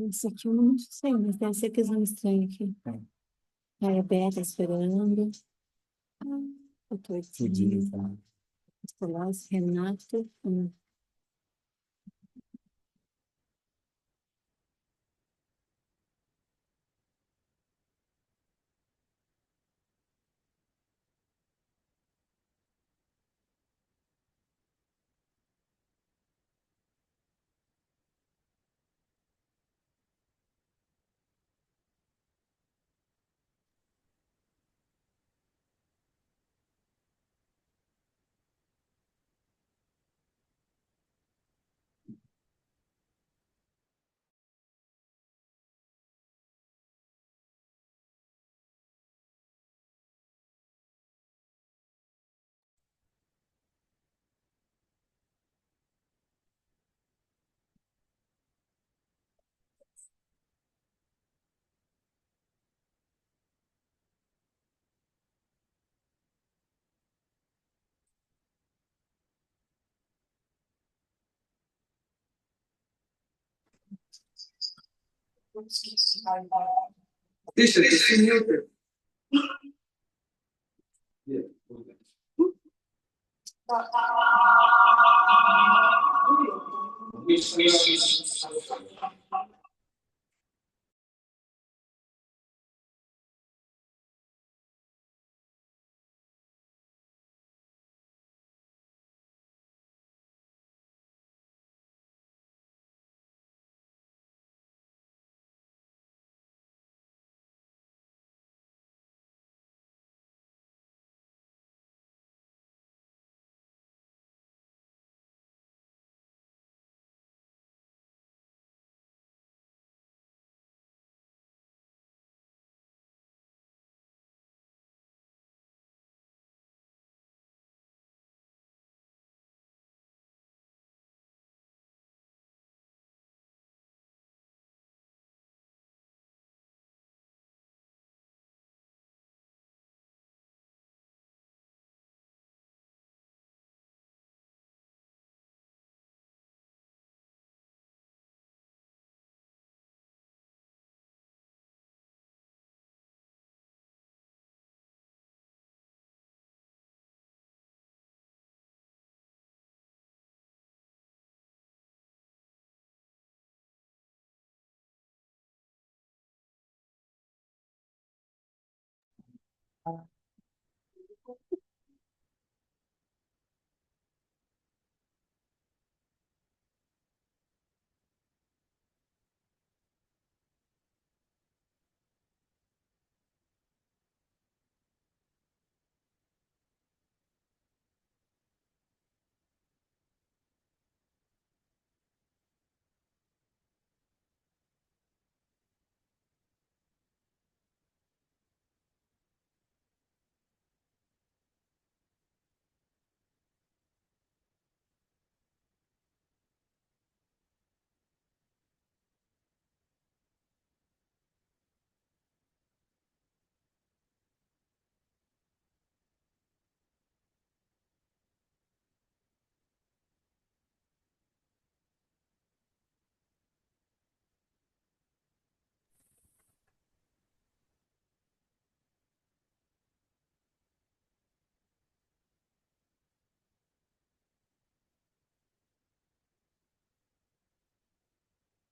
Esse aqui eu não sei, mas deve ser aquele estranho aqui. A Rebeca esperando. O Tortinho. Nicolás, Renato. Deixa, sumiu.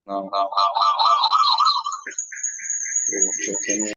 Não. Eu tenho...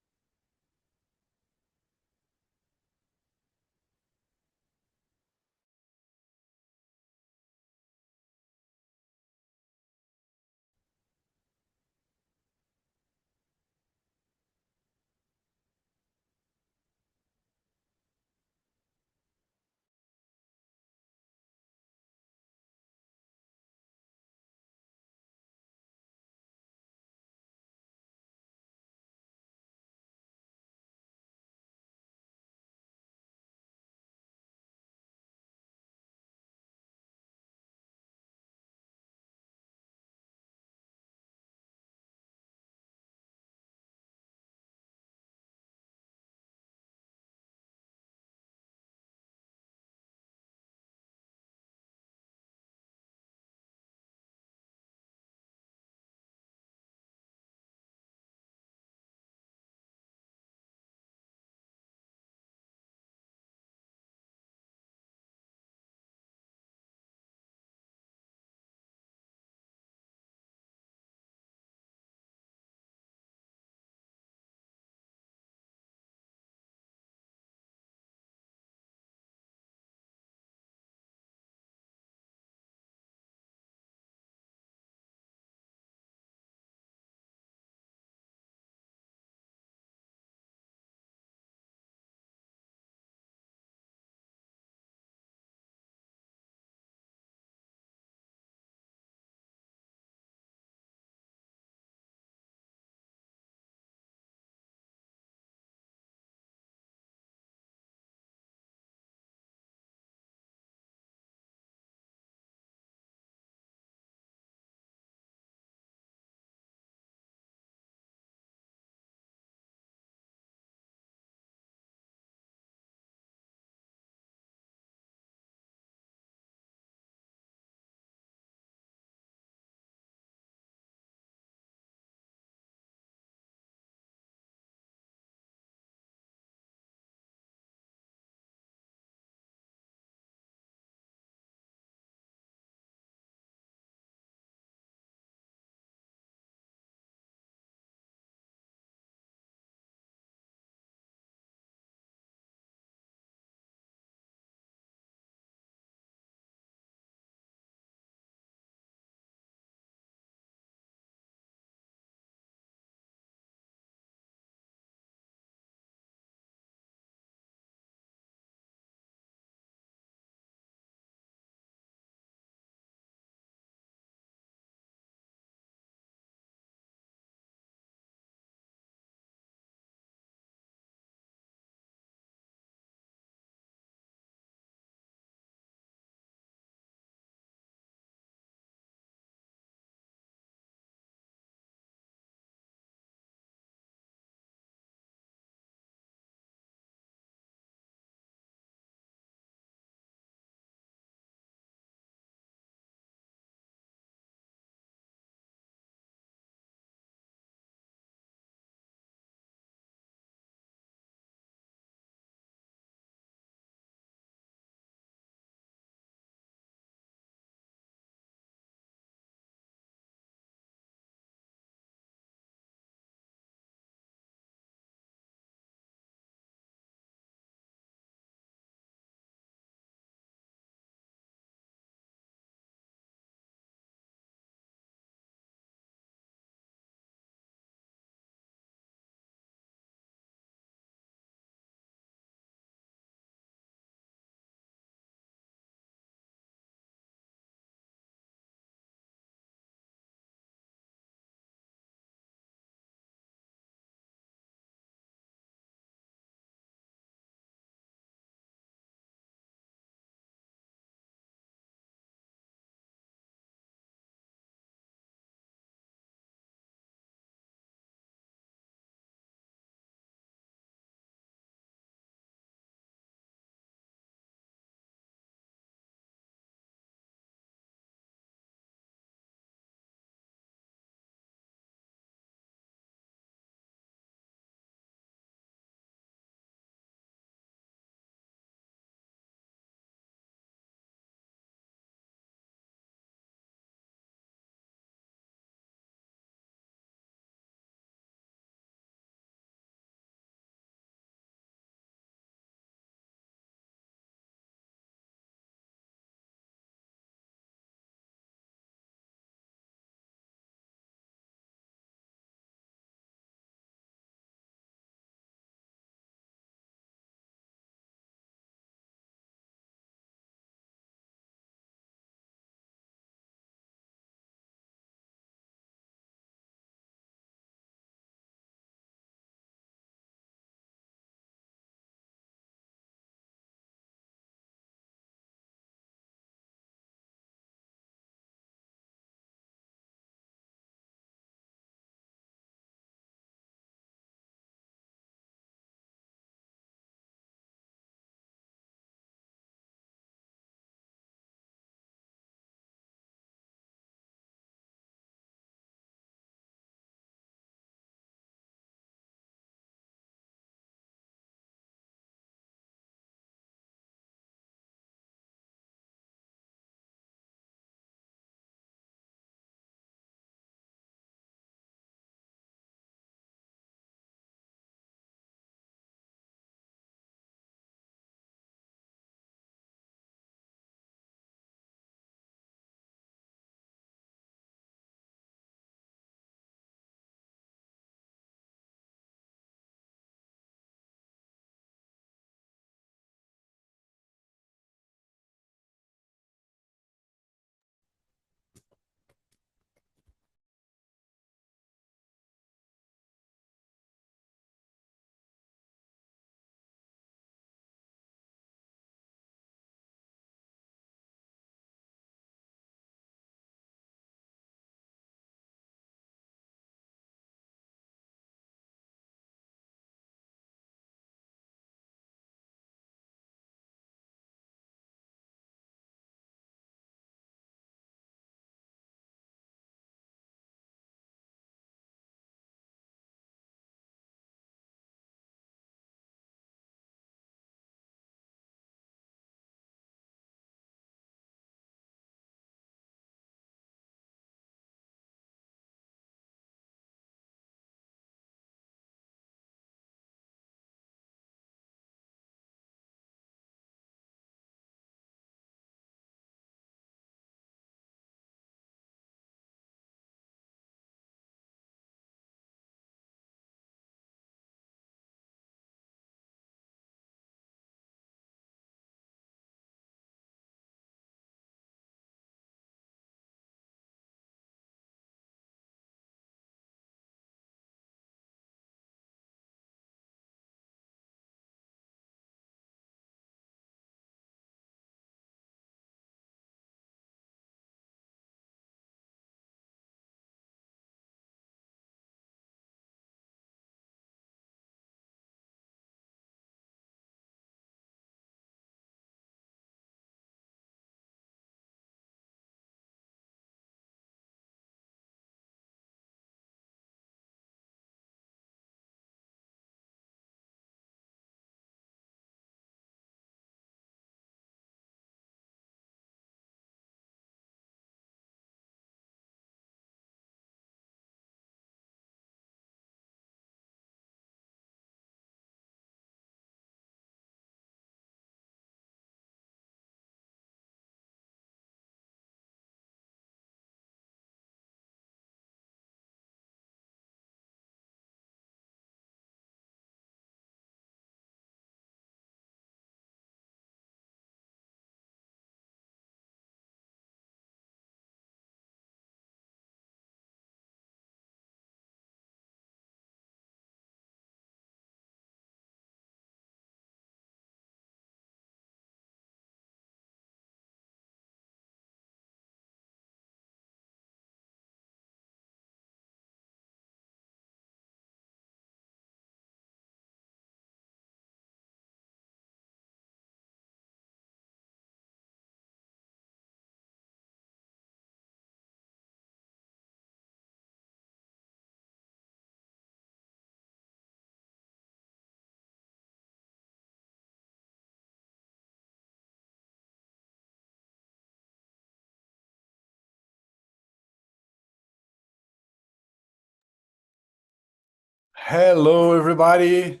Hello, everybody.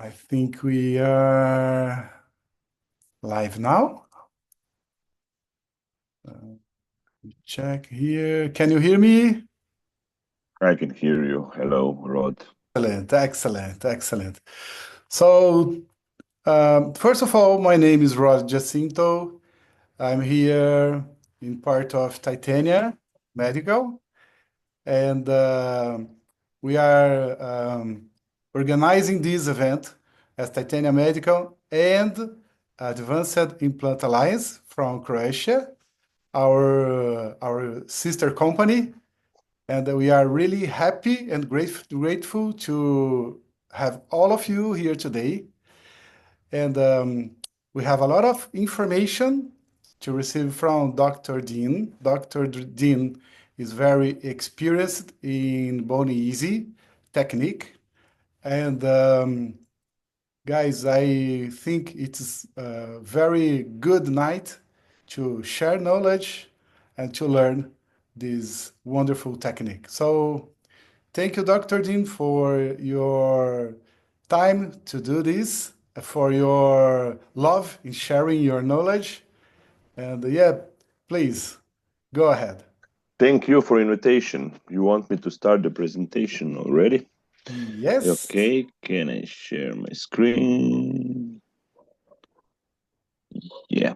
I think we are live now. Check here. Can you hear me? I can hear you. Hello, Rod. Excellent. So, first of all, my name is Rod Jacinto. I'm here in part of Titania Medical, and we are organizing this event as Titania Medical and Advanced Implant Alliance from Croatia, our sister company, and we are really happy and grateful to have all of you here today. And we have a lot of information to receive from Dr. Dean. Dr. Dean is very experienced in bone easy technique. And guys, I think it's a very good night to share knowledge and to learn this wonderful technique. So thank you, Dr. Dean, for your time to do this, for your love in sharing your knowledge. And yeah, please go ahead. Thank you for invitation. You want me to start the presentation already? Yes. Okay, can I share my screen? Yeah.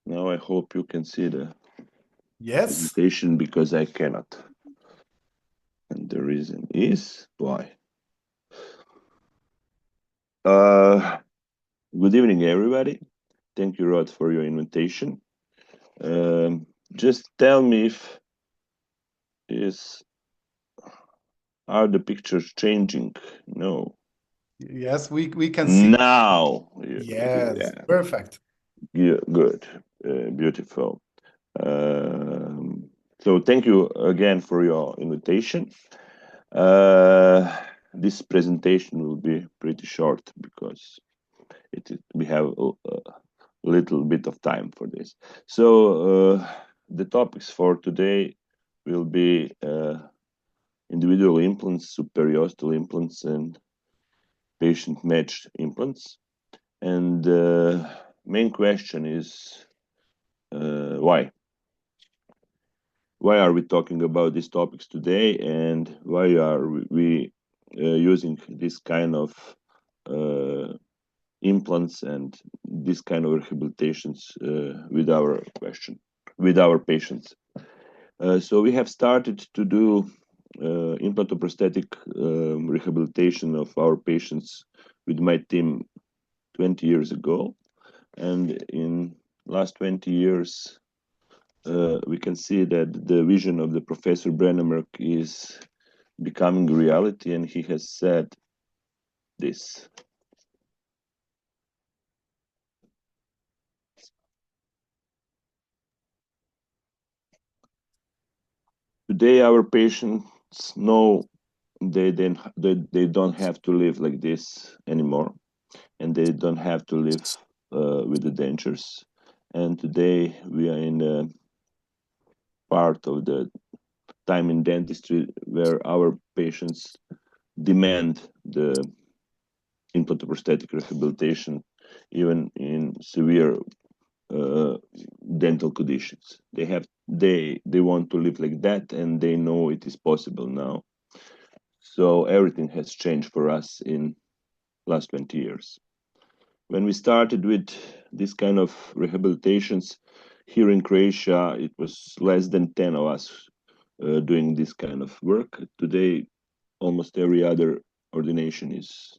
Now I hope you can see the presentation because I cannot. And the reason is why. Good evening, everybody. Thank you, Rod, for your invitation. Just tell me if are the pictures changing? No. Yes, we can see. Now. Yes, yeah. Perfect. Good, beautiful. So thank you again for your invitation. This presentation will be pretty short because we have a little bit of time for this. So the topics for today will be individual implants, superior implants, and patient-matched implants. And main question is why? Why are we talking about these topics today, and why are we using this kind of implants and this kind of rehabilitations with our patients? So we have started to do implantopprosthetic rehabilitation of our patients with my team 20 years ago, and in last 20 years we can see that the vision of the Professor Brennemark is becoming reality, and he has said this. Today, our patients know they don't have to live like this anymore, and they don't have to live with the dentures. And today, we are in a part of the time in dentistry where our patients demand the implantopprosthetic rehabilitation, even in severe dental conditions. They want to live like that, and they know it is possible now. So everything has changed for us in last 20 years. When we started with this kind of rehabilitations here in Croatia, it was less than 10 of us doing this kind of work. Today, almost every other ordination is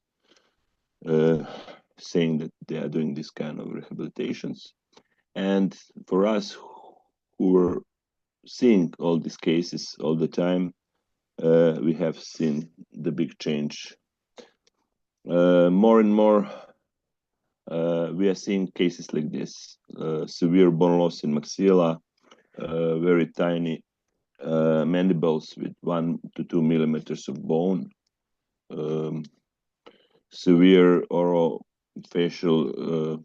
saying that they are doing this kind of rehabilitations. And for us who were seeing all these cases all the time, we have seen the big change. More and more, we are seeing cases like this: severe bone loss in maxilla, very tiny mandibles with 1 to 2 millimeters of bone, severe oral facial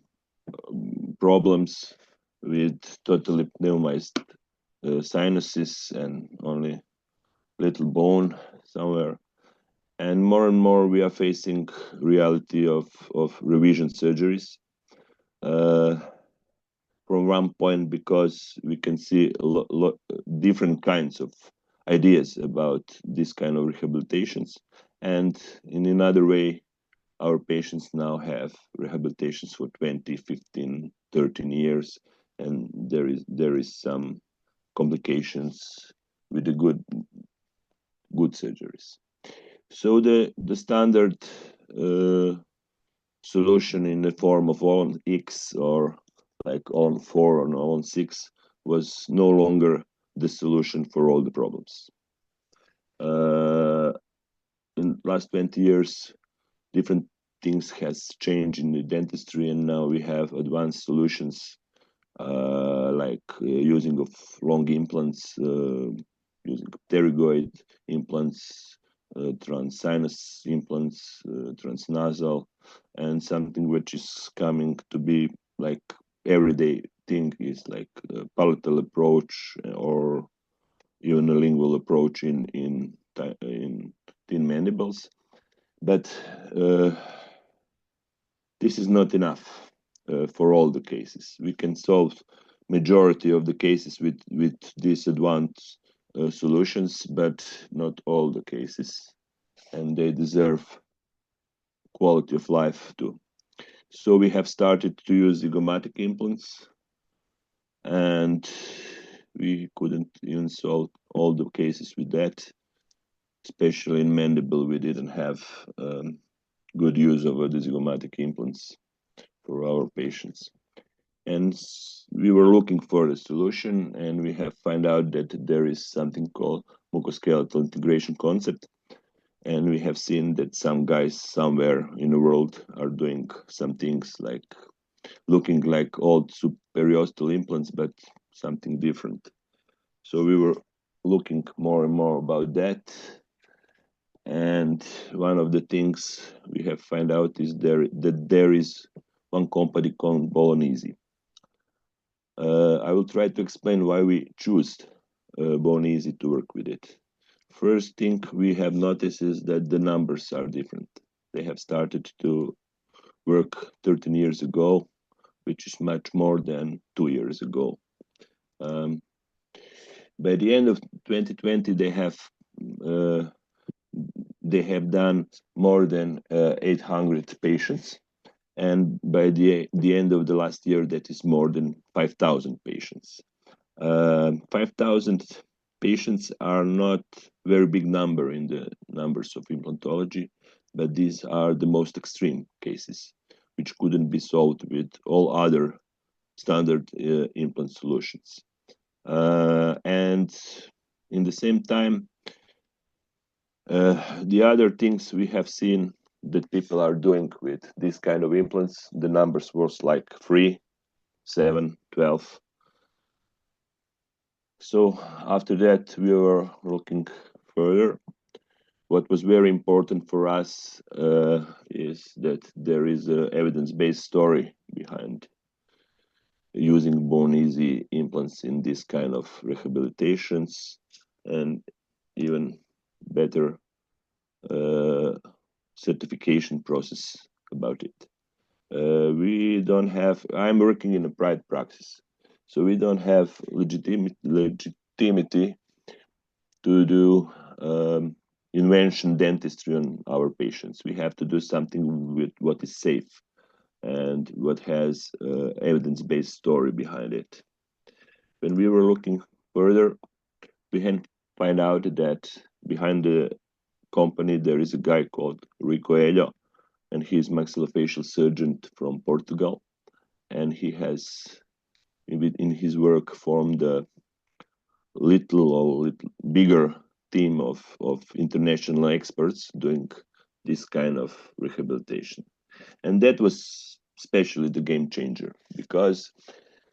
problems with totally pneumized sinuses and only little bone somewhere. And more we are facing reality of revision surgeries. From one point, because we can see different kinds of ideas about this kind of rehabilitations, and in another way, our patients now have rehabilitations for 20, 15, 13 years, and there is some complications with the good surgeries. So the standard solution in the form of ON-X or like ON-4 or ON-6 was no longer the solution for all the problems. In the last 20 years, different things has changed in the dentistry, and now we have advanced solutions like using of long implants, using pterygoid implants, transsinus implants, transnasal, and something which is coming to be like everyday thing is like a palatal approach or even a lingual approach in thin mandibles. But this is not enough for all the cases. We can solve majority of the cases with these advanced solutions, but not all the cases, and they deserve quality of life too. So we have started to use zygomatic implants, and we couldn't even solve all the cases with that. Especially in mandible, we didn't have good use of the zygomatic implants for our patients. And we were looking for a solution, and we have found out that there is something called mucoskeletal integration concept. And we have seen that some guys somewhere in the world are doing some things like looking like old superiostal implants, but something different. So we were looking more and more about that. And one of the things we have found out is that there is one company called Bolognese. I will try to explain why we choose Bolognese to work with it. First thing we have noticed is that the numbers are different. They have started to work 13 years ago, which is much more than 2 years ago. By the end of 2020, they have done more than 800 patients. And by the end of the last year, that is more than 5,000 patients. 5,000 patients are not very big number in the numbers of implantology, but these are the most extreme cases, which couldn't be solved with all other standard implant solutions. And in the same time, the other things we have seen that people are doing with this kind of implants, the numbers was like 3, 7, 12. So after that, we were looking further. What was very important for us is that there is an evidence-based story behind using Bolognese implants in this kind of rehabilitations, and even better certification process about it. We don't have, I'm working in a private practice, so we don't have legitimacy to do invention dentistry on our patients. We have to do something with what is safe and what has evidence-based story behind it. When we were looking further, we had find out that behind the company there is a guy called Rui Coelho, and he's maxillofacial surgeon from Portugal, and he has in his work formed a little bigger team of international experts doing this kind of rehabilitation. And that was especially the game changer, because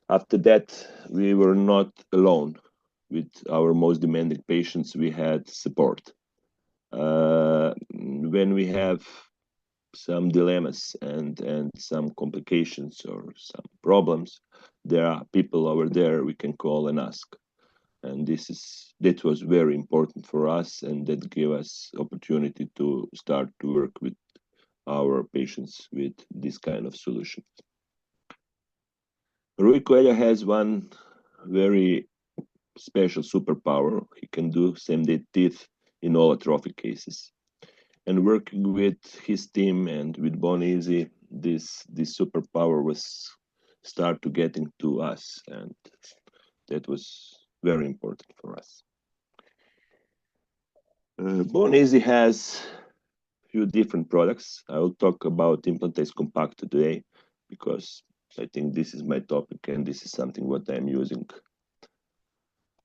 after that we were not alone with our most demanding patients. We had support. When we have some dilemmas and some complications or some problems, there are people over there we can call and ask. And that was very important for us, and that gave us opportunity to start to work with our patients with this kind of solution. Rui Coelho has one very special superpower. He can do same-day teeth in all atrophic cases. And working with his team and with Bone Easy, this superpower was start to getting to us, and that was very important for us. Bone Easy has a few different products. I will talk about Implantase Compact today because I think this is my topic and this is something what I'm using.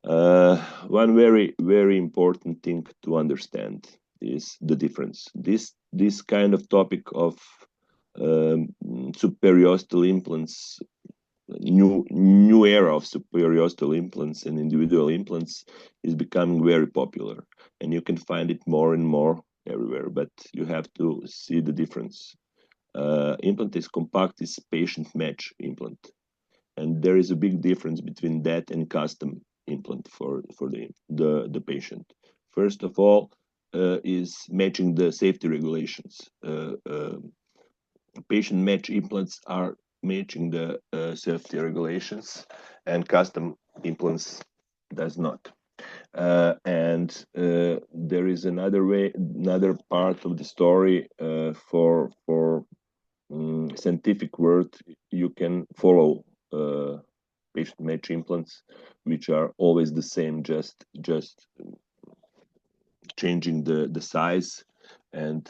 One very important thing to understand is the difference. This kind of topic of superiostal implants, new era of superiostal implants and individual implants is becoming very popular, and you can find it more and more everywhere. But you have to see the difference. Implantase Compact is patient match implant, and there is a big difference between that and custom implant for the patient. First of all, is matching the safety regulations. Patient match implants are matching the safety regulations, and custom implants does not. And there is another part of the story for scientific word. You can follow patient match implants, which are always the same, just changing the size, and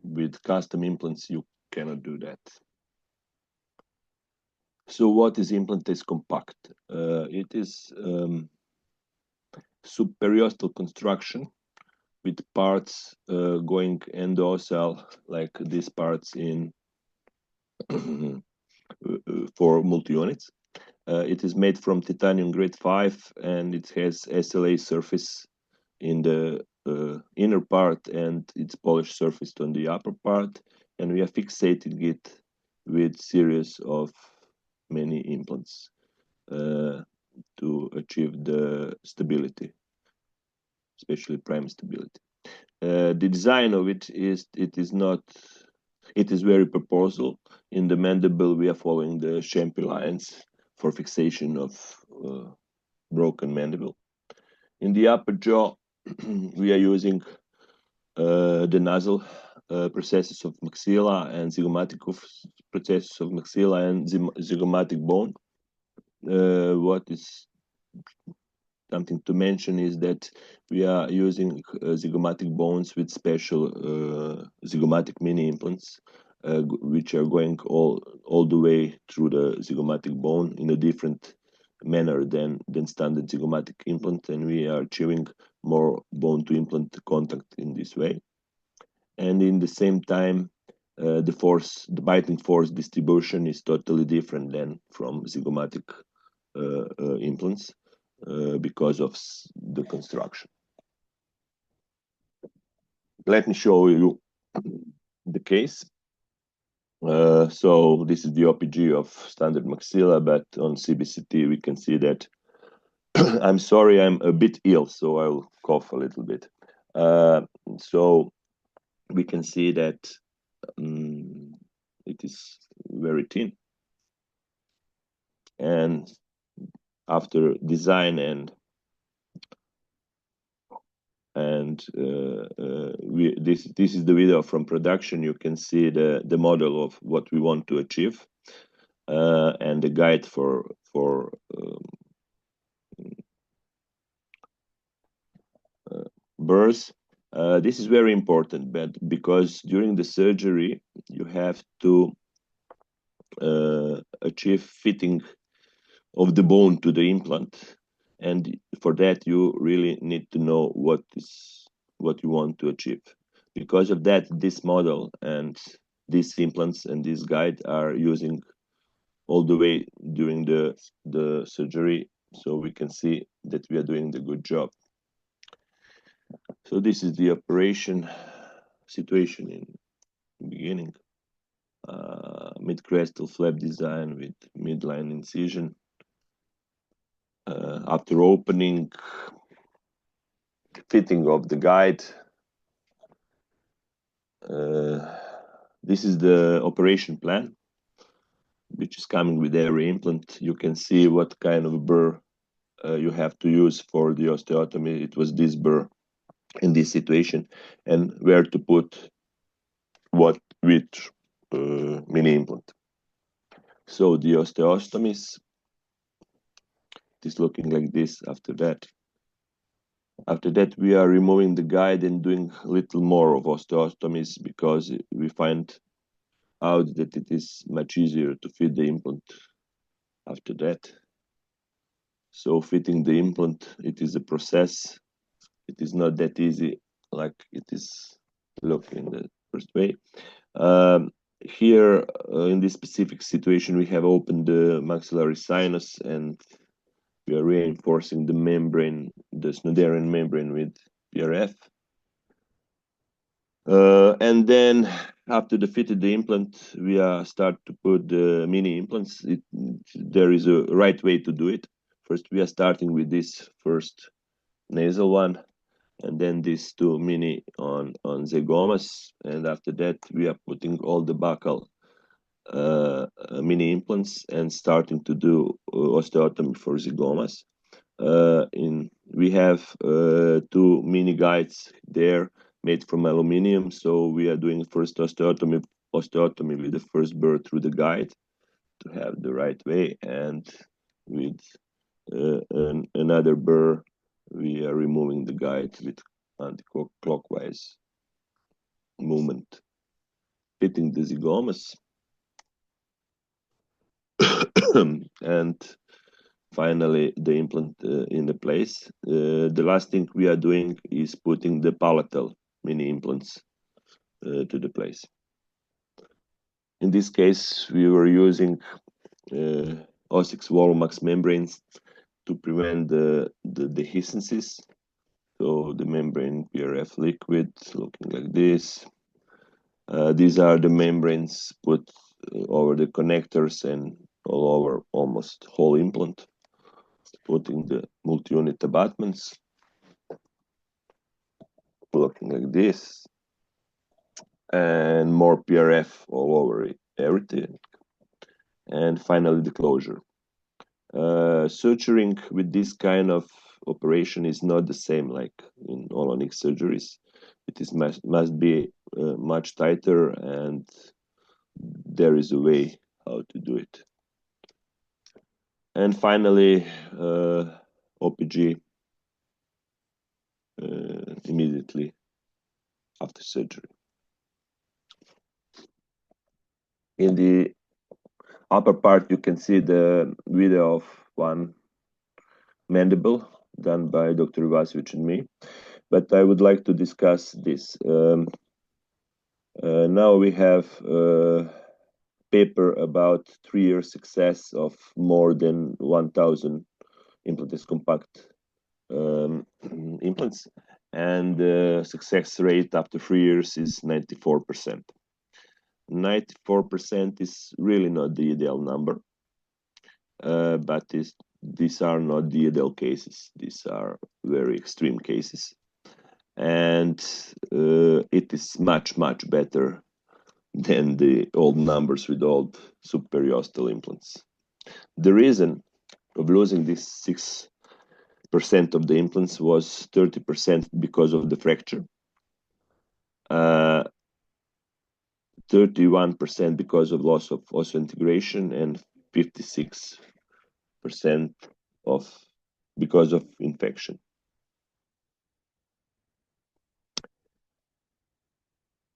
with custom implants you cannot do that. So what is Implantase Compact? It is superiostal construction with parts going endorsal, like these parts in for multi-units. It is made from titanium grade 5, and it has SLA surface in the inner part, and it's polished surface on the upper part, and we are fixating it with series of many implants to achieve the stability, especially prime stability. The design of it is very proposal. In the mandible, we are following the Champy lines for fixation of broken mandible. In the upper jaw, we are using the nasal processes of maxilla and zygomatic processes of maxilla and zygomatic bone. What is something to mention is that we are using zygomatic bones with special zygomatic mini implants, which are going all the way through the zygomatic bone in a different manner than standard zygomatic implant, and we are achieving more bone to implant contact in this way. And in the same time, the biting force distribution is totally different than from zygomatic implants because of the construction. Let me show you the case. So this is the OPG of standard maxilla, but on CBCT we can see that I'm sorry, I'm a bit ill, so I'll cough a little bit. So we can see that it is very thin, and after design and this is the video from production. You can see the model of what we want to achieve and the guide for burrs. This is very important, but because during the surgery you have to achieve fitting of the bone to the implant, and for that you really need to know what you want to achieve. Because of that, this model and these implants and this guide are using all the way during the surgery, so we can see that we are doing the good job. So this is the operation. situation in the beginning. Mid-crestal flap design with midline incision. After opening, fitting of the guide. This is the operation plan, which is coming with every implant. You can see what kind of burr you have to use for the osteotomy. It was this burr in this situation, and where to put which mini implant. So the osteotomies is looking like this. After that, we are removing the guide and doing a little more of osteotomies because we find out that it is much easier to fit the implant after that. So fitting the implant, it is a process. It is not that easy like it is looking in the first way. Here, in this specific situation, we have opened the maxillary sinus and we are reinforcing the membrane, the Snoderian membrane with PRF. And then after the fitted the implant, we start to put the mini implants. There is a right way to do it. First, we are starting with this first nasal one, and then these two mini on zygomas. And after that, we are putting all the buccal mini implants and starting to do osteotomy for zygomas. We have two mini guides there made from aluminium, so we are doing first osteotomy with the first burr through the guide to have the right way, and with another burr we are removing the guide with anti-clockwise movement, fitting the zygomas. And finally the implant in the place. The last thing we are doing is putting the palatal mini implants to the place. In this case, we were using O6 Volumax membranes to prevent the dehiscences. So the membrane PRF liquid looking like this. These are the membranes put over the connectors and all over almost whole implant, putting the multi-unit abutments, looking like this, and more PRF all over everything, and finally the closure. Suturing with this kind of operation is not the same like in Olonic surgeries. It is must be much tighter, and there is a way how to do it. And finally, OPG immediately after surgery. In the upper part, you can see the video of one mandible done by Dr. Ivasovic and me, but I would like to discuss this. Now we have a paper about 3-year success of more than 1,000 implanted compact implants, and the success rate after 3 years is 94%. 94% is really not the ideal number, but these are not the ideal cases. These are very extreme cases, and it is much better than the old numbers with old subperiosteal implants. The reason of losing this 6% of the implants was 30% because of the fracture, 31% because of loss of osseointegration, and 56% because of infection.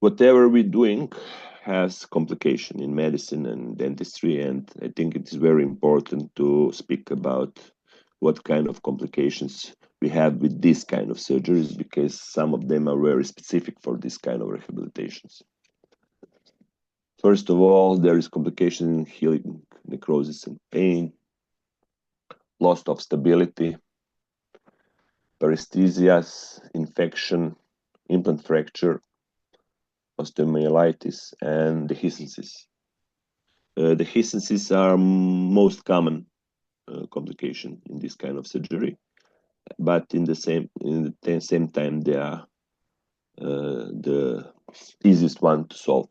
Whatever we're doing has complication in medicine and dentistry, and I think it is very important to speak about what kind of complications we have with this kind of surgeries, because some of them are very specific for this kind of rehabilitations. First of all, there is complication in healing, necrosis and pain, loss of stability, paresthesias, infection, implant fracture, osteomyelitis, and dehiscences. Dehiscences are most common complication in this kind of surgery, but in the same time they are the easiest one to solve.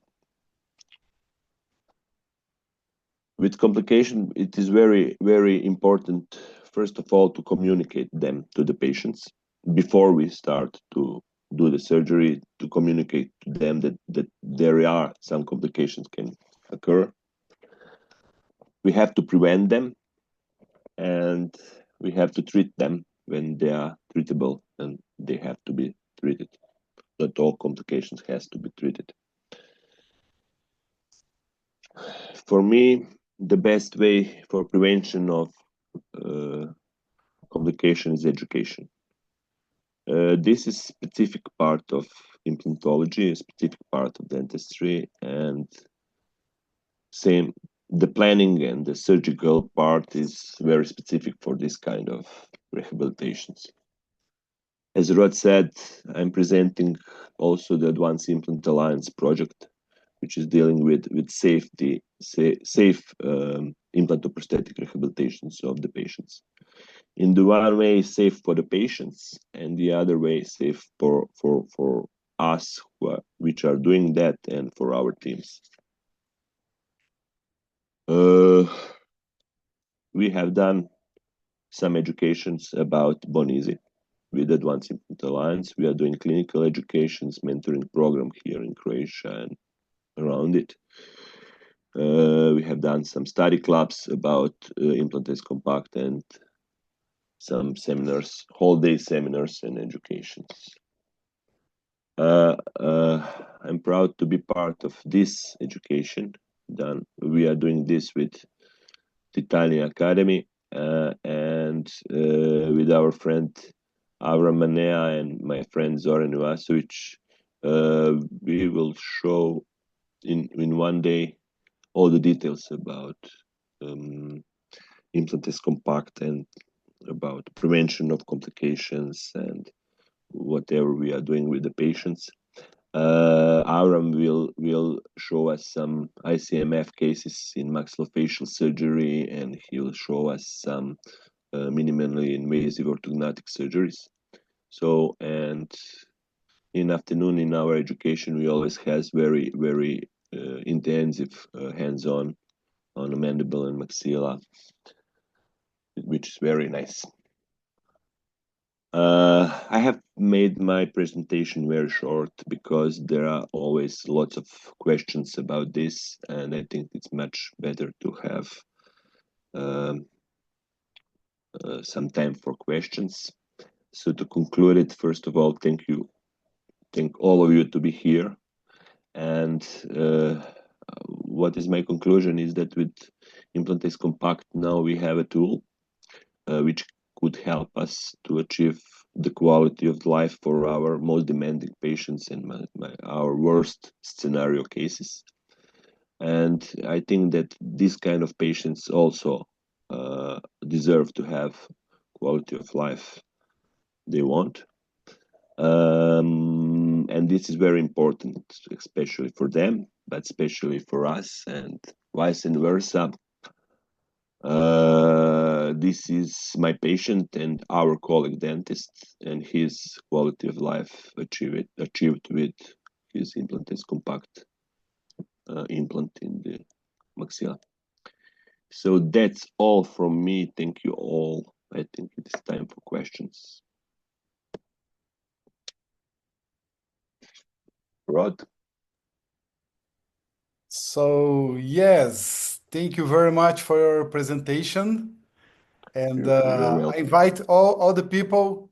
With complication, it is very, very important, first of all, to communicate them to the patients before we start to do the surgery, to communicate to them that there are some complications can occur. We have to prevent them, and we have to treat them when they are treatable, and they have to be treated. Not all complications has to be treated. For me, the best way for prevention of complication is education. This is specific part of implantology, a specific part of dentistry, and same the planning and the surgical part is very specific for this kind of rehabilitations. As Rod said, I'm presenting also the Advanced Implant Alliance project, which is dealing with safe implantoprosthetic rehabilitations of the patients. In the one way, safe for the patients, and the other way, safe for us which are doing that, and for our teams. We have done some educations about Bone Easy with Advanced Implant Alliance. We are doing clinical educations, mentoring program here in Croatia and around it. We have done some study clubs about Implantes Compact and some seminars, whole day seminars and educations. I'm proud to be part of this education done. We are doing this with the Italian Academy and with our friend Avram Manea and my friend Zoran Ivasovic. We will show in one day all the details about Implantes Compact and about prevention of complications and whatever we are doing with the patients. Avram will show us some ICMF cases in maxillofacial surgery, and he'll show us some minimally invasive orthodontic surgeries. So, and in afternoon in our education, we always has very, very intensive hands-on on the mandible and maxilla, which is very nice. I have made my presentation very short because there are always lots of questions about this, and I think it's much better to have some time for questions. So to conclude it, first of all, thank all of you to be here. And what is my conclusion is that with Implantes Compact now we have a tool which could help us to achieve the quality of life for our most demanding patients and our worst scenario cases. And I think that this kind of patients also deserve to have quality of life they want. And this is very important, especially for them, but especially for us, and vice versa. This is my patient and our colleague dentist, and his quality of life achieved with his Implantes Compact implant in the maxilla. So that's all from me. Thank you all. I think it is time for questions. Rod? So, yes, thank you very much for your presentation. And You're welcome. I invite all the people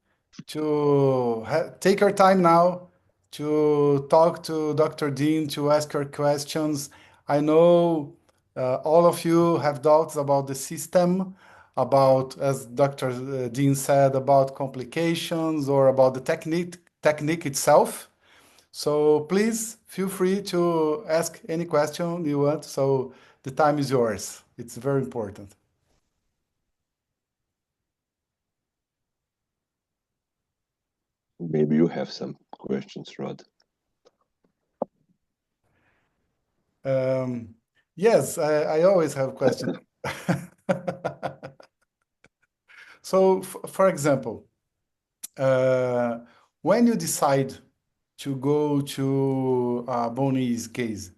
to take your time now to talk to Dr. Dean, to ask your questions. I know all of you have doubts about the system, about, as Dr. Dean said, about complications or about the technique itself. So please feel free to ask any question you want. So the time is yours. It's very important. Maybe you have some questions, Rod. Yes, I always have questions. So, for example, when you decide to go to a Boney's case,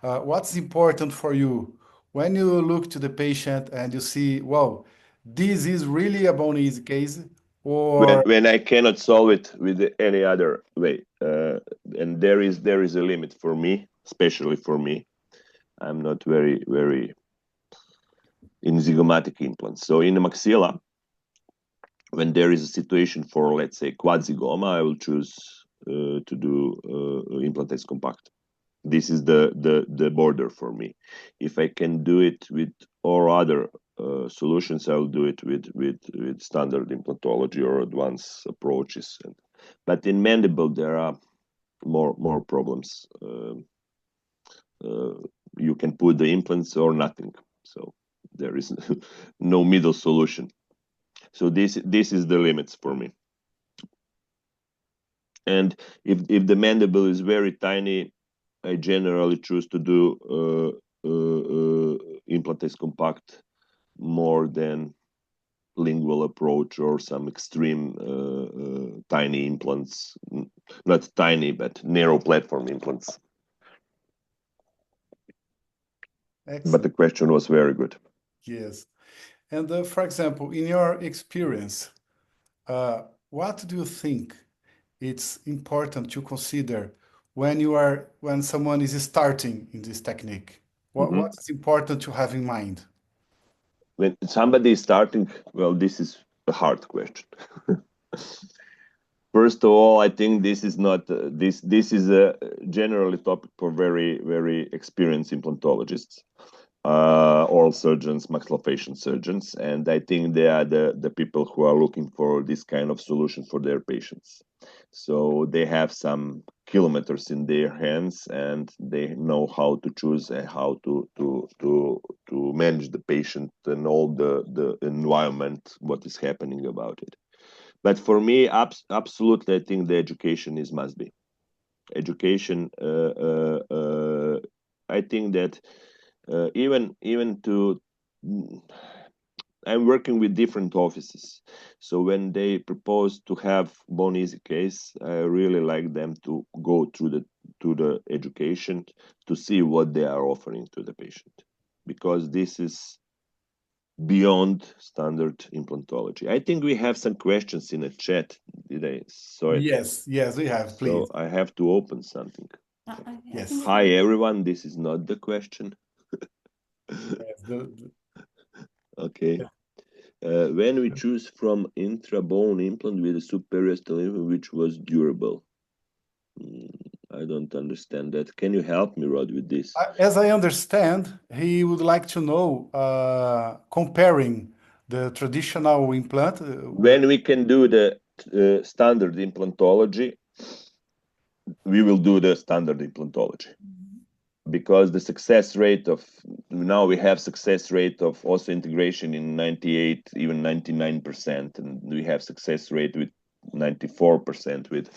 what's important for you when you look to the patient and you see, well, this is really a Boney's case, or When I cannot solve it with any other way, and there is a limit for me, especially for me. I'm not very in zygomatic implants. So in the maxilla, when there is a situation for, let's say, quadzygoma, I will choose to do implantates compact. This is the border for me. If I can do it with all other solutions, I will do it with standard implantology or advanced approaches. But in mandible, there are more problems. You can put the implants or nothing. So there is no middle solution. So this is the limits for me. And if the mandible is very tiny, I generally choose to do implantates compact more than lingual approach or some extreme tiny implants, not tiny, but narrow platform implants. excellent. But the question was very good. Yes. And for example, in your experience, what do you think it's important to consider when someone is starting in this technique? What is important to have in mind? When somebody is starting, well, this is a hard question. First of all, I think this is not this is a generally topic for very experienced implantologists, oral surgeons, maxillofacial surgeons, and I think they are the people who are looking for this kind of solution for their patients. So they have some kilometers in their hands, and they know how to choose and how to manage the patient and all the environment, what is happening about it. But for me, absolutely, I think the education is must be. Education. I think that even to I'm working with different offices, so when they propose to have bone easy case, I really like them to go through the education to see what they are offering to the patient, because this is beyond standard implantology. I think we have some questions in the chat. Did I saw it? Yes, we have, please. So I have to open something. Yes. Hi everyone, this is not the question. Yes, Okay. When we choose from intra-bone implant with a superior implant which was durable. I don't understand that. Can you help me, Rod, with this? As I understand, he would like to know, comparing the traditional implant When we can do the standard implantology, we will do the standard implantology. Because the success rate of now we have success rate of osseointegration in 98, even 99%, and we have success rate with 94% with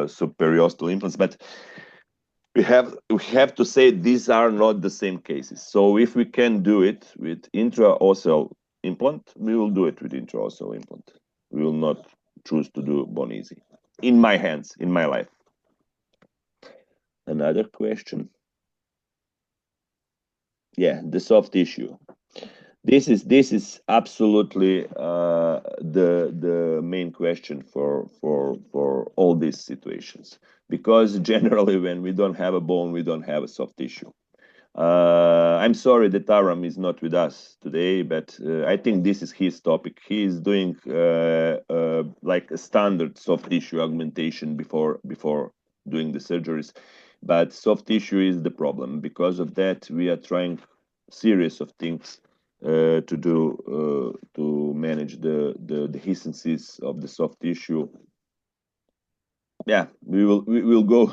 superior implants. But we have to say these are not the same cases. So if we can do it with intraossal implant, we will do it with intraossal implant. We will not choose to do bone easy. In my hands, in my life. Another question. Yeah, the soft tissue. This is absolutely the main question for all these situations, because generally when we don't have a bone, we don't have a soft tissue. I'm sorry that Aram is not with us today, but I think this is his topic. He is doing like a standard soft tissue augmentation before doing the surgeries, but soft tissue is the problem. Because of that, we are trying series of things to do to manage the dehiscencies of the soft tissue. Yeah, we will go.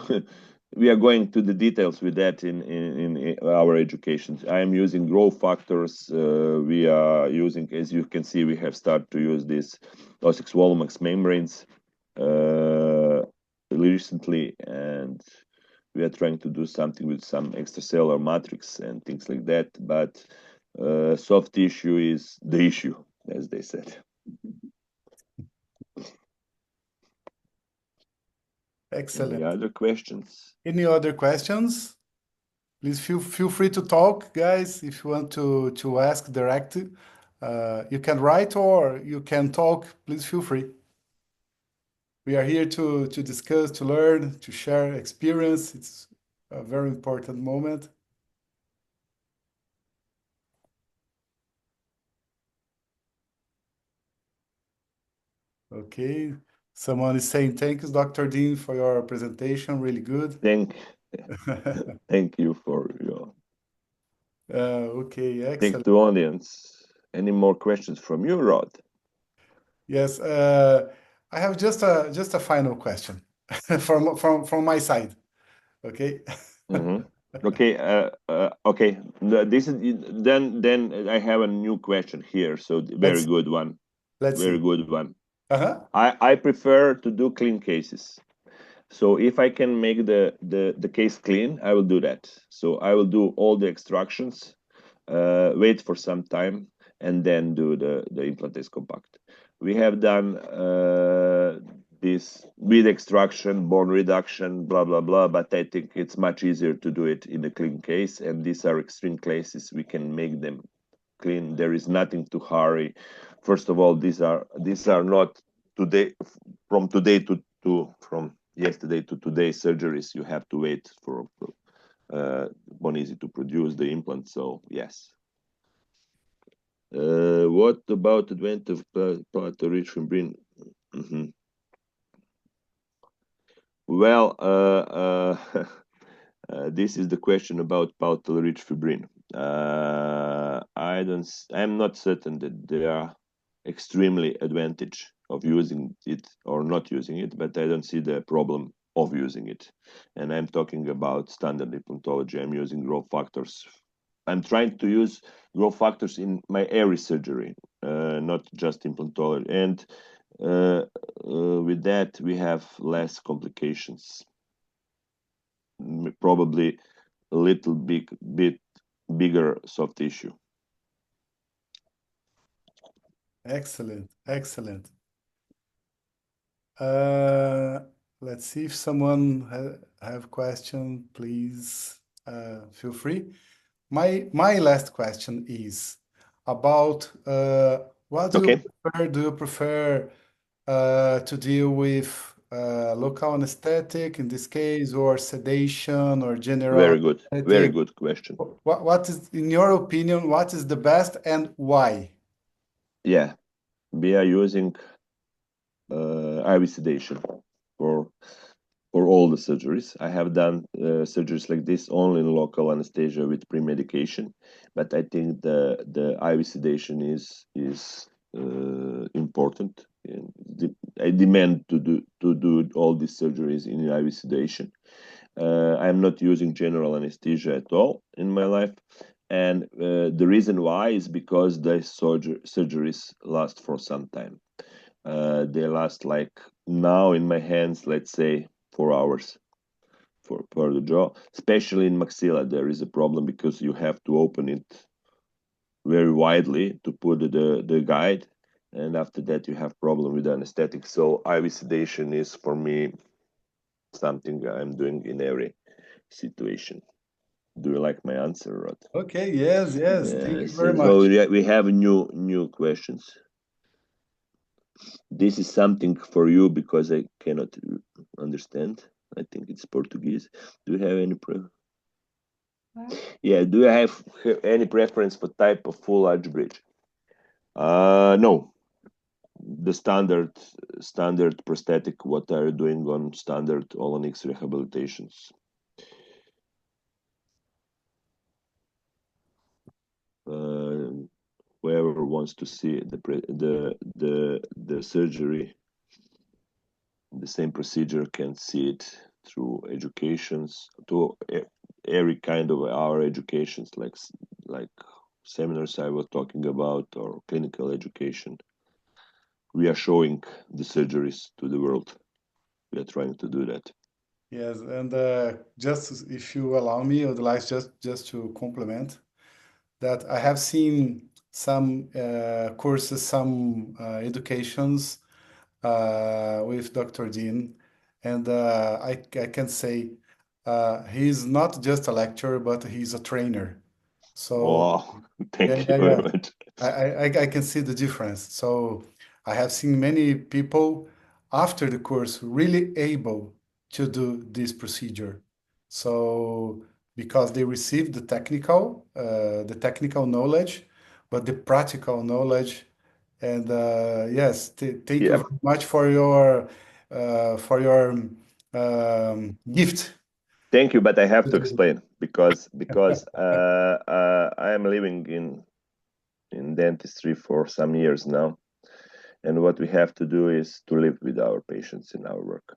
We are going to the details with that in our education. I am using growth factors. We are using, as you can see, we have started to use these Ossex Walmax membranes recently, and we are trying to do something with some extracellular matrix and things like that, but soft tissue is the issue, as they said. Excellent. Any other questions? Any other questions? Please feel free to talk, guys. If you want to ask direct, you can write or you can talk. Please feel free. We are here to discuss, to learn, to share experience. It's a very important moment. Okay. Someone is saying, thanks, Dr. Dean, for your presentation. Really good. Thank you for your Okay, thank excellent. to audience. Any more questions from you, Rod? Yes, I have just a final question from my side. Okay. Okay. Okay. This is then I have a new question here. So very good one. Let's Very see. good one. Uh-huh. I prefer to do clean cases. So if I can make the case clean, I will do that. So I will do all the extractions, wait for some time, and then do the implantate compact. We have done this with extraction, bone reduction, blah blah blah. But I think it's much easier to do it in a clean case, and these are extreme cases. We can make them clean. There is nothing to hurry. First of all, these are not today from yesterday to today surgeries. You have to wait for one easy to produce the implant. So yes. What about advent of rich fibrin? Well, this is the question about rich fibrin. I'm not certain that there are extremely advantage of using it or not using it, but I don't see the problem of using it. And I'm talking about standard implantology. I'm using growth factors. I'm trying to use growth factors in my every surgery, not just implantology. And with that, we have less complications. Probably a little bit bigger soft tissue. Excellent, excellent. Let's see if someone have question, please feel free. My last question is about what do you prefer? Do you prefer to deal with local anesthetic in this case, or sedation, or general Very good, anesthetic? very good question. What is, in your opinion, what is the best and why? Yeah, we are using IV sedation for all the surgeries. I have done surgeries like this only in local anesthesia with pre-medication, but I think the IV sedation is important. I demand to do all these surgeries in IV sedation. I'm not using general anesthesia at all in my life, and the reason why is because the surgeries last for some time. They last, like now in my hands, let's say 4 hours for the jaw. Especially in maxilla, there is a problem because you have to open it very widely to put the guide, and after that you have problem with the anesthetic. So IV sedation is for me something I'm doing in every situation. Do you like my answer, Rod? Okay, yes, thank you very So much. we have new questions. This is something for you because I cannot understand. I think it's Portuguese. Do you have any Yeah, do you have any preference for type of full arch bridge? No. The standard prosthetic, what are you doing on standard Olonix rehabilitations? Whoever wants to see the surgery, the same procedure, can see it through educations, to every kind of our educations, like seminars I was talking about, or clinical education. We are showing the surgeries to the world. We are trying to do that. Yes, and just if you allow me, I would like just to compliment that I have seen some courses, some educations with Dr. Dean, and I can say he's not just a lecturer, but he's a trainer. So Oh, yeah, thank you yeah, very yeah. much. I can see the difference. So I have seen many people after the course really able to do this procedure. So because they received the technical knowledge, but the practical knowledge. And yes, thank you Yeah, very much for your gift. thank you, but I have to explain because I am living in dentistry for some years now, and what we have to do is to live with our patients in our work.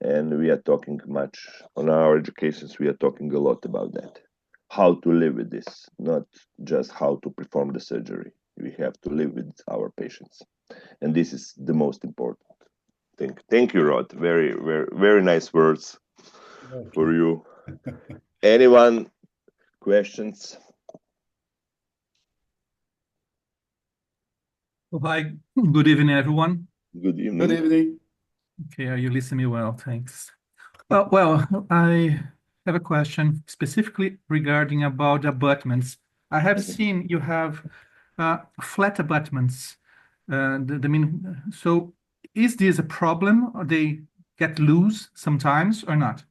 And we are talking much on our educations, we are talking a lot about that. How to live with this, not just how to perform the surgery. We have to live with our patients. And this is the most important thing. Thank you, Rod. Very, very, very nice words for Okay. you. Anyone questions? Oh, hi, good evening, everyone. Good Good evening. evening. Okay, are you listening me well? Thanks. Well, I have a question specifically regarding about abutments. I have seen you have flat abutments. So is this a problem, or they get loose sometimes or not?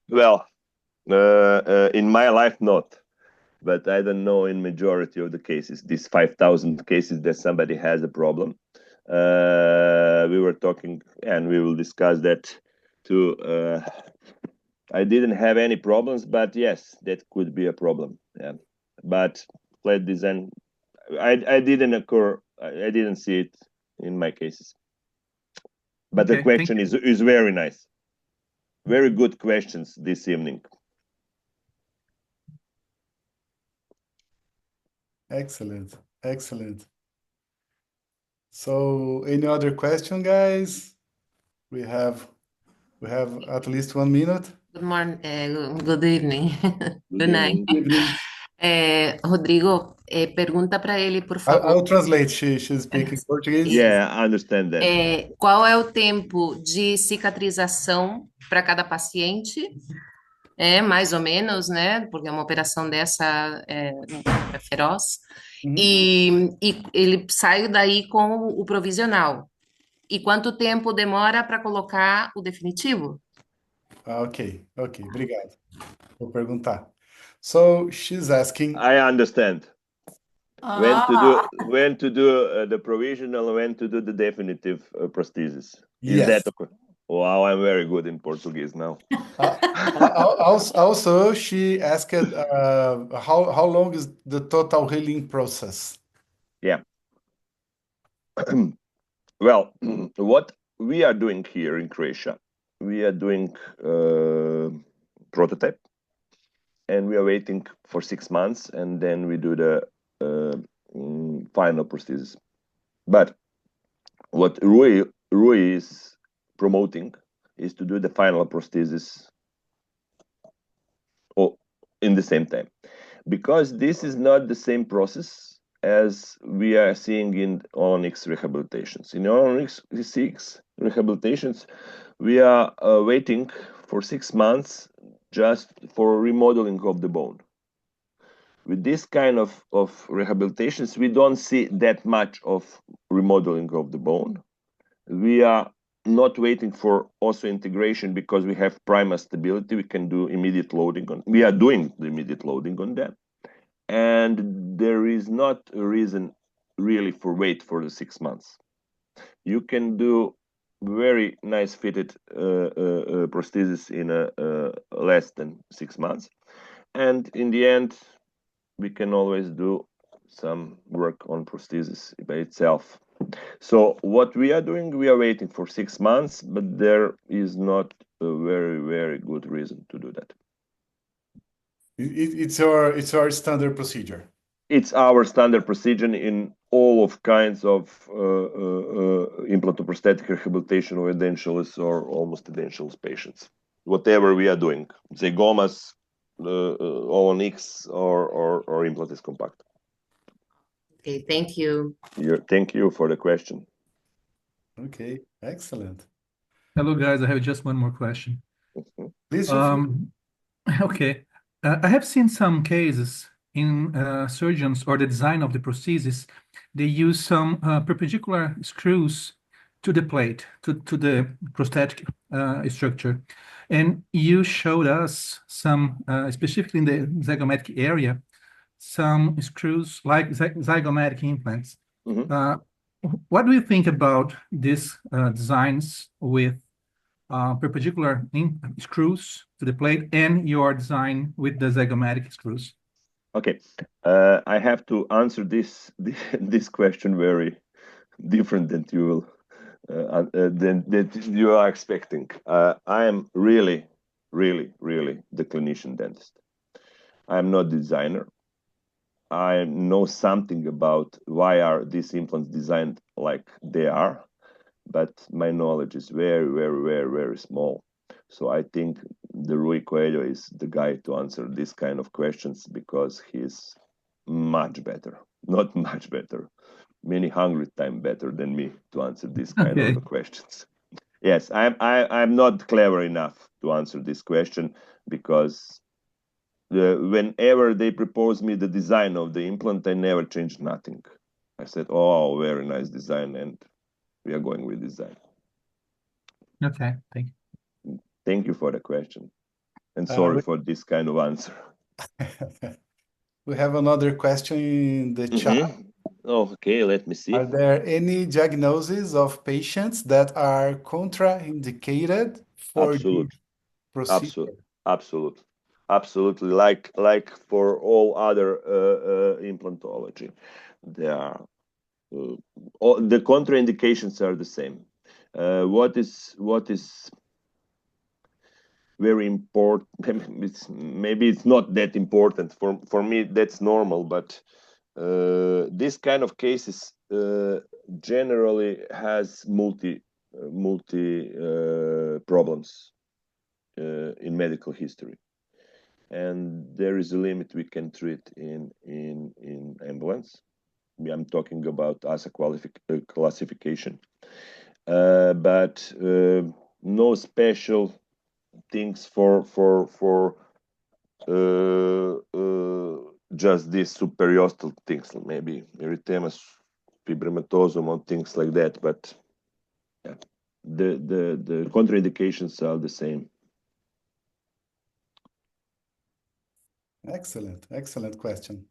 Well, in my life, not. But I don't know in majority of the cases, these 5,000 cases that somebody has a problem. We were talking, and we will discuss that too. I didn't have any problems, but yes, that could be a problem. Yeah, but flat design, I didn't occur. I didn't see it in my cases. But the Okay, thank question is very nice. Very good questions this evening. Excellent. Excellent. So any other question, guys? We have at least 1 minute. Good morning, good evening, Good good night. evening. Good evening. Rodrigo, pergunta para ele, por I favor. will translate. She's speaking Portuguese. Yeah, I understand that. Qual é o tempo de cicatrização para cada paciente? Mais ou menos, né? Porque uma operação dessa é feroz. Uhum. E ele saiu daí com o provisional. E quanto tempo demora para colocar o definitivo? Ok, obrigado por perguntar. So she's asking. I understand. When to do the provisional, when to do the definitive prosthesis. Is Yes. that okay? Wow, I'm very good in Portuguese now. Also, she asked how long is the total healing process? Yeah. Well, what we are doing here in Croatia, we are doing prototype, and we are waiting for 6 months, and then we do the final prosthesis. But what Rui is promoting is to do the final prosthesis in the same time, because this is not the same process as we are seeing in Onyx rehabilitations. In Onyx 6 rehabilitations, we are waiting for 6 months just for remodeling of the bone. With this kind of rehabilitations, we don't see that much of remodeling of the bone. We are not waiting for osseointegration because we have primal stability. We can do immediate loading on. We are doing the immediate loading on that, and there is not a reason really for wait for the 6 months. You can do very nice fitted prosthesis in less than 6 months, and in the end, we can always do some work on prosthesis by itself. So what we are doing, we are waiting for 6 months, but there is not a very, very good reason to do that. It's our standard procedure. it's our standard procedure in all of kinds of implantoprosthetic rehabilitation of edentulous or almost edentulous patients. Whatever we are doing, zygomas, ONX, or implantis compact. Okay, thank you. Thank you for the question. Okay, excellent. Hello, guys. I have just one more question. Please feel free. Okay. I have seen some cases in surgeons or the design of the prosthesis, they use some perpendicular screws to the plate, to the prosthetic structure. And you showed us some, specifically in the zygomatic area, some screws like zygomatic implants. What do you think about these designs with perpendicular screws to the plate and your design with the zygomatic screws? Okay, I have to answer this question very different than you will than you are expecting. I am really the clinician dentist. I am not designer. I know something about why are these implants designed like they are, but my knowledge is very small. So I think the Rui Coelho is the guy to answer this kind of questions because he's much better, not much better, many hundred times better than me to answer this kind of questions. Yes, I'm not clever enough to answer this question because whenever they propose me the design of the implant, I never changed nothing. I said, oh, very nice design, and we are going with design. Okay, thank you. Thank you for the question. And sorry for this kind of answer. We have another question in the chat. Oh, okay, let me see. Are there any diagnoses of patients that are contraindicated for Absolutely. this procedure? Absolutely. Like for all other implantology, there are the contraindications are the same. What is very important? Maybe it's not that important for me. That's normal, but this kind of cases generally has multi problems in medical history, and there is a limit we can treat in ambulance. I'm talking about as a classification, but no special things for just these superiostal things, maybe erythemas fibromatosum or things like that. But yeah, the contraindications are the same. Excellent question.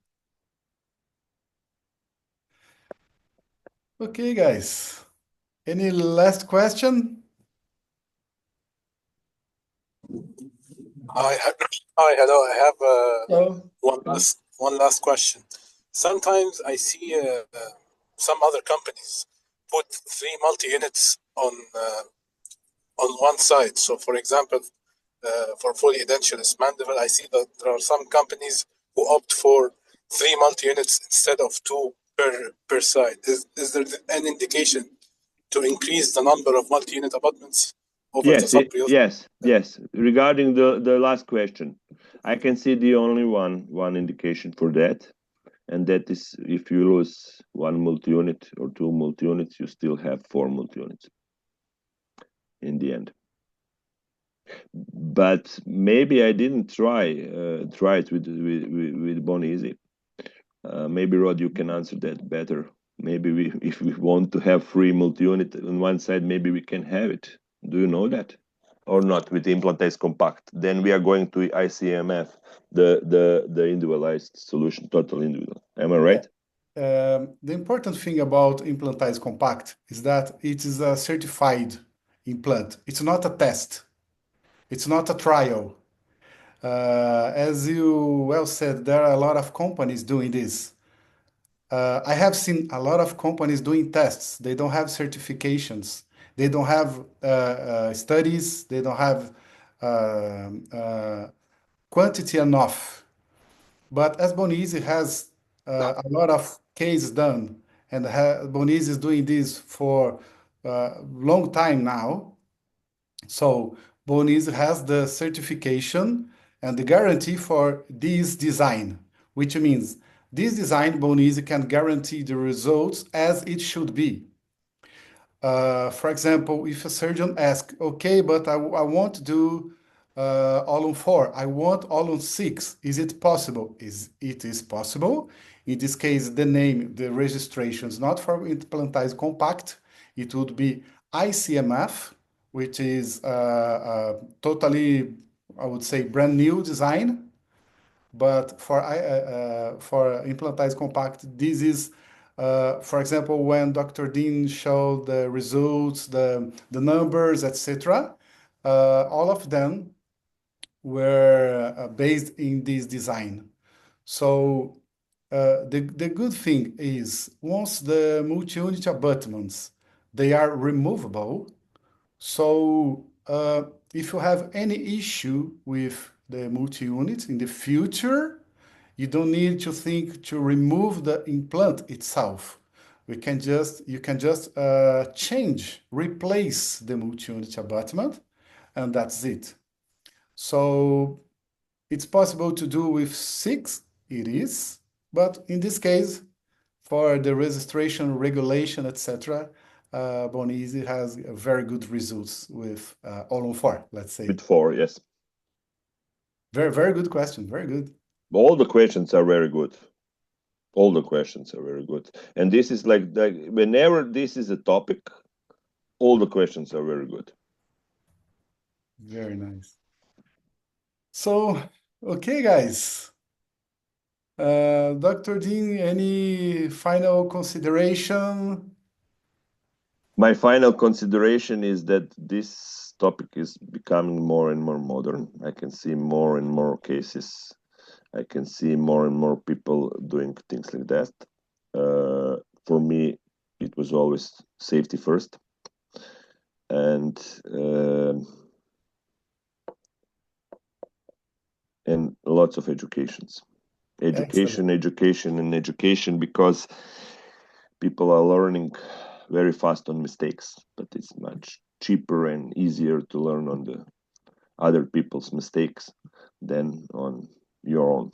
Okay, guys. Any last question? Hi, hello. I have one last question. Sometimes I see some other companies put 3 multi-units on one side. So, for example, for fully edentulous mandible, I see that there are some companies who opt for 3 multi-units instead of 2 per side. Is there an indication to increase the number of multi-unit abutments over the subperiosteal? Yes. Regarding the last question, I can see the only one indication for that, and that is if you lose 1 multi-unit or 2 multi-units, you still have 4 multi-units in the end. But maybe I didn't try it with Bone Easy. Maybe Rod, you can answer that better. Maybe if we want to have 3 multi-unit on one side, maybe we can have it. Do you know that? Or not with Implantize Compact? Then we are going to ICMF, the individualized solution, total individual. Am I right? The important thing about Implantize Compact is that it is a certified implant. It's not a test. It's not a trial. As you well said, there are a lot of companies doing this. I have seen a lot of companies doing tests. They don't have certifications. They don't have studies. They don't have quantity enough. But as Bone Easy has a lot of cases done, and Bonizi is doing this for a long time now. So Bonizi has the certification and the guarantee for this design, which means this design Bonizi can guarantee the results as it should be. For example, if a surgeon asks, okay, but I want to do all on 4, I want all on 6, is it possible? It is possible. In this case, the name, the registration is not for implantized compact. It would be ICMF, which is totally, I would say, brand new design. But for implantized compact, this is, for example, when Dr. Dean showed the results, the numbers, etc., all of them were based in this design. So the good thing is once the multi-unit abutments, they are removable. So if you have any issue with the multi-unit in the future, you don't need to think to remove the implant itself. You can just change, replace the multi-unit abutment, and that's it. So it's possible to do with 6, it is, but in this case, for the registration, regulation, etc., Bonizi has very good results with all on 4, let's say. With 4, yes. Very, very good question. Very good. All the questions are very good. All the questions are very good. And this is like whenever this is a topic, all the questions are very good. Very nice. So, okay, guys. Dr. Dean, any final consideration? My final consideration is that this topic is becoming more and more modern. I can see more and more cases. I can see more and more people doing things like that. For me, it was always safety first. And lots of education, education, because people are learning very fast on mistakes, but it's much cheaper and easier to learn on the other people's mistakes than on your own.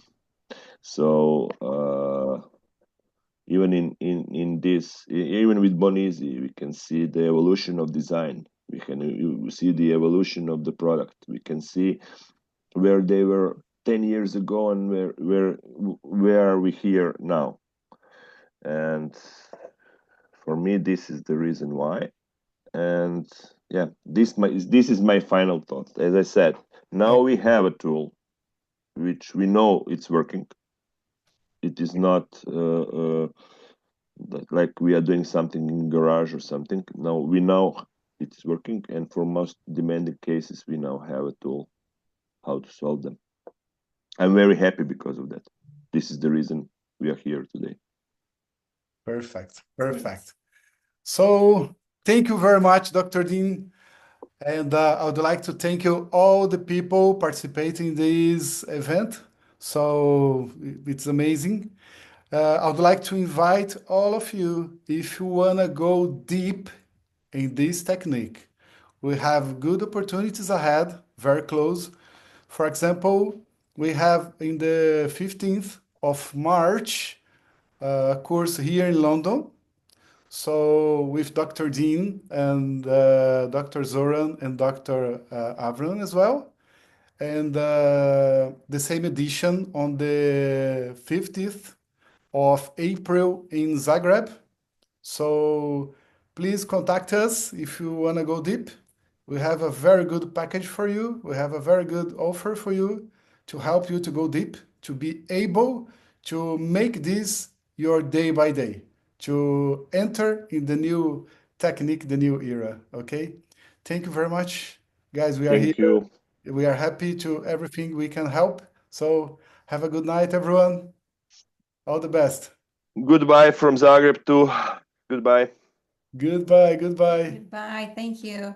So even in this, even with Bonizi, we can see the evolution of design. We can see the evolution of the product. We can see where they were 10 years ago and where are we here now. And for me, this is the reason why. And yeah, this is my final thought. As I said, now we have a tool which we know it's working. It is not like we are doing something in garage or something. No, we know it's working, and for most demanding cases, we now have a tool how to solve them. I'm very happy because of that. This is the reason we are here today. Perfect, perfect. So thank you very much, Dr. Dean. And I would like to thank you all the people participating in this event. So it's amazing. I would like to invite all of you, if you want to go deep in this technique, we have good opportunities ahead, very close. For example, we have in the 15th of March a course here in London. So with Dr. Dean and Dr. Zoran and Dr. Avram as well. And the same edition on the 50th of April in Zagreb. So please contact us if you want to go deep. We have a very good package for you. We have a very good offer for you to help you to go deep, to be able to make this your day by day, to enter in the new technique, the new era. Okay? Thank you very much, guys. We are Thank here. you. We are happy to everything we can help. So have a good night, everyone. All the best. Goodbye from Zagreb too. Goodbye. Goodbye. Goodbye. Goodbye. Thank you.